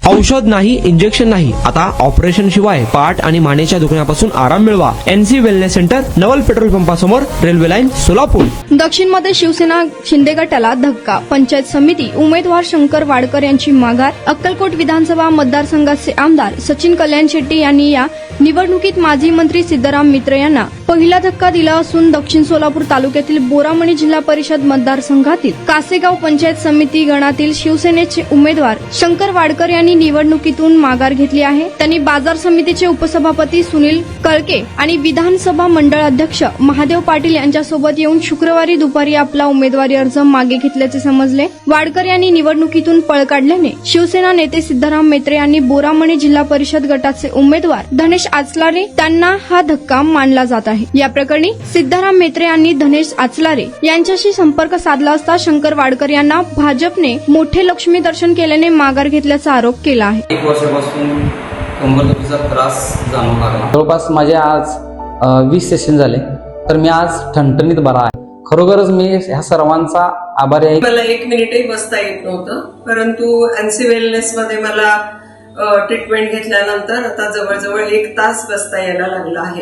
औषध नाही, इंजेक्शन नाही, आता ऑपरेशन शिवाय पाठ आणि मानेच्या दुखण्यापासून आराम मिळवा. NC wellness centre, Naval petrol पंपासमोर, रेल्वे लाईन, सोलापूर. दक्षिणमध्ये शिवसेना शिंदे गटाला धक्का. पंचायत समिती उमेदवार शंकर वाडकर यांची माघार. अक्कलकोट विधानसभा मतदारसंघाचे आमदार सचिन कल्याण शेट्टी यांनी या निवडणुकीत माजी मंत्री सिद्धराम मित्र यांना पहिला धक्का दिला असून दक्षिण सोलापूर तालुक्यातील बोरामणी जिल्हा परिषद मतदारसंघातील कासेगाव पंचायत समिती गणातील शिवसेनेचे उमेदवार शंकर वाडकर यांनी निवडणुकीतून माघार घेतली आहे. त्यांनी बाजार समितीचे उपसभापती सुनील कळके आणि विधानसभा मंडळ अध्यक्ष महादेव पाटील यांच्यासोबत येऊन शुक्रवारी दुपारी आपला उमेदवारी अर्ज मागे घेतल्याचे समजले. वाडकर यांनी निवडणुकीतून पळ काढल्याने शिवसेना नेते सिद्धराम मेत्रे यांनी बोरामणी जिल्हा परिषद गटाचे उमेदवार धनेश आचलारे त्यांना हा धक्का मानला जात आहे. या प्रकरणी सिद्धराम मेत्रे यांनी धनेश आचलारे यांच्याशी संपर्क साधला असता शंकर वाडकर यांना भाजपने मोठे लक्ष्मी दर्शन केल्याने माघार घेतल्याचा आरोप केला आहे. 1 वर्षापासून कंबरदुखीचा त्रास जाणवू लागला. जवळपास माझे आज 20 सेशन झाले, तर मी आज ठणठणीत बरा आहे. खरोखरच मी ह्या सर्वांचा आभारी आहे. मला 1 मिनिटही बसता येत नव्हतं, परंतु NC वेलनेस मध्ये मला ट्रीटमेंट घेतल्यानंतर आता जवळजवळ 1 तास बसता यायला लागला आहे.